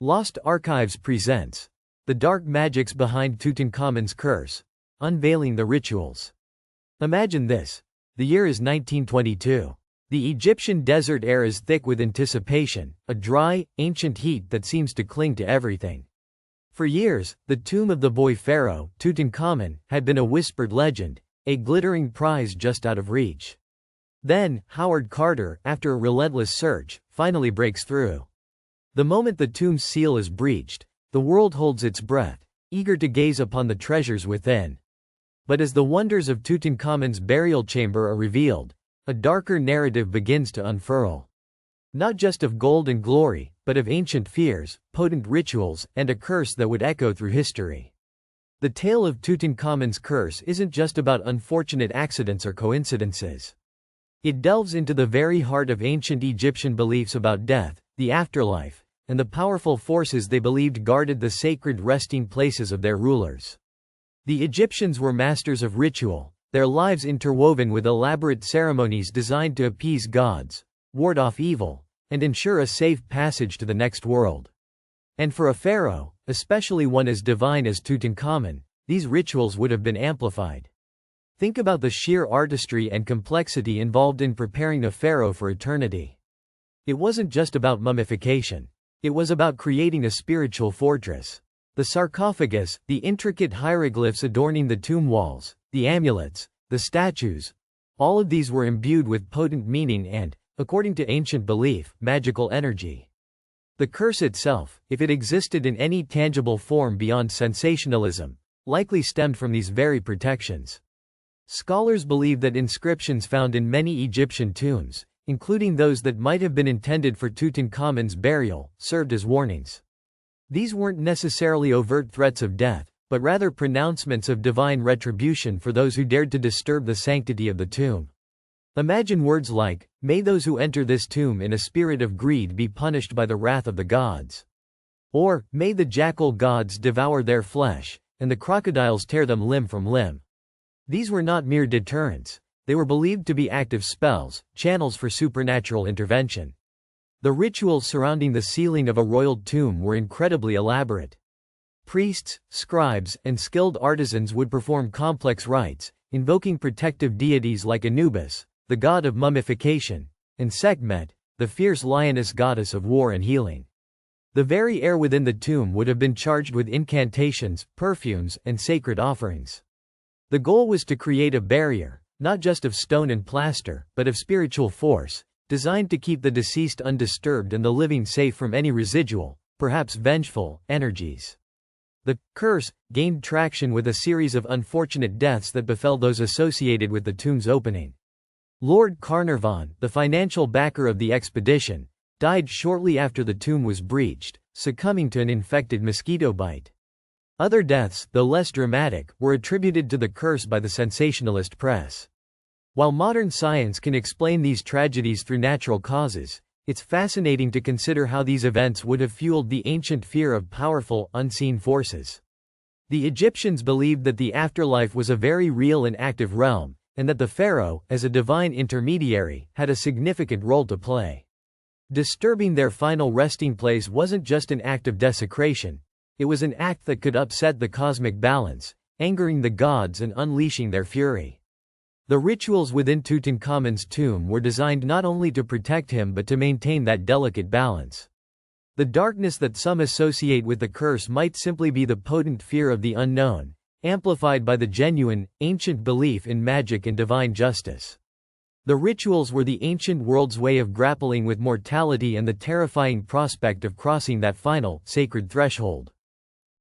Lost Archives presents The Dark Magics Behind Tutankhamun's Curse, Unveiling the Rituals. Imagine this. The year is 1922. The Egyptian desert air is thick with anticipation, a dry, ancient heat that seems to cling to everything. For years, the tomb of the boy pharaoh, Tutankhamun, had been a whispered legend, a glittering prize just out of reach. Then, Howard Carter, after a relentless search, finally breaks through. The moment the tomb's seal is breached, the world holds its breath, eager to gaze upon the treasures within. But as the wonders of Tutankhamun's burial chamber are revealed, a darker narrative begins to unfurl. Not just of gold and glory, but of ancient fears, potent rituals, and a curse that would echo through history. The tale of Tutankhamun's curse isn't just about unfortunate accidents or coincidences. It delves into the very heart of ancient Egyptian beliefs about death, the afterlife, and the powerful forces they believed guarded the sacred resting places of their rulers. The Egyptians were masters of ritual, their lives interwoven with elaborate ceremonies designed to appease gods, ward off evil, and ensure a safe passage to the next world. And for a pharaoh, especially one as divine as Tutankhamun, these rituals would have been amplified. Think about the sheer artistry and complexity involved in preparing a pharaoh for eternity. It wasn't just about mummification. It was about creating a spiritual fortress. The sarcophagus, the intricate hieroglyphs adorning the tomb walls, the amulets, the statues, all of these were imbued with potent meaning and, according to ancient belief, magical energy. The curse itself, if it existed in any tangible form beyond sensationalism, likely stemmed from these very protections. Scholars believe that inscriptions found in many Egyptian tombs, including those that might have been intended for Tutankhamun's burial, served as warnings. These weren't necessarily overt threats of death, but rather pronouncements of divine retribution for those who dared to disturb the sanctity of the tomb. Imagine words like, "May those who enter this tomb in a spirit of greed be punished by the wrath of the gods." Or, "May the jackal gods devour their flesh, and the crocodiles tear them limb from limb." These were not mere deterrents. They were believed to be active spells, channels for supernatural intervention. The rituals surrounding the sealing of a royal tomb were incredibly elaborate. Priests, scribes, and skilled artisans would perform complex rites, invoking protective deities like Anubis, the god of mummification, and Sekhmet, the fierce lioness goddess of war and healing. The very air within the tomb would have been charged with incantations, perfumes, and sacred offerings. The goal was to create a barrier, not just of stone and plaster, but of spiritual force, designed to keep the deceased undisturbed and the living safe from any residual, perhaps vengeful, energies. The curse gained traction with a series of unfortunate deaths that befell those associated with the tomb's opening. Lord Carnarvon, the financial backer of the expedition, died shortly after the tomb was breached, succumbing to an infected mosquito bite. Other deaths, though less dramatic, were attributed to the curse by the sensationalist press. While modern science can explain these tragedies through natural causes, it's fascinating to consider how these events would have fueled the ancient fear of powerful, unseen forces. The Egyptians believed that the afterlife was a very real and active realm, and that the pharaoh, as a divine intermediary, had a significant role to play. Disturbing their final resting place wasn't just an act of desecration. It was an act that could upset the cosmic balance, angering the gods and unleashing their fury. The rituals within Tutankhamun's tomb were designed not only to protect him but to maintain that delicate balance. The darkness that some associate with the curse might simply be the potent fear of the unknown, amplified by the genuine, ancient belief in magic and divine justice. The rituals were the ancient world's way of grappling with mortality and the terrifying prospect of crossing that final, sacred threshold.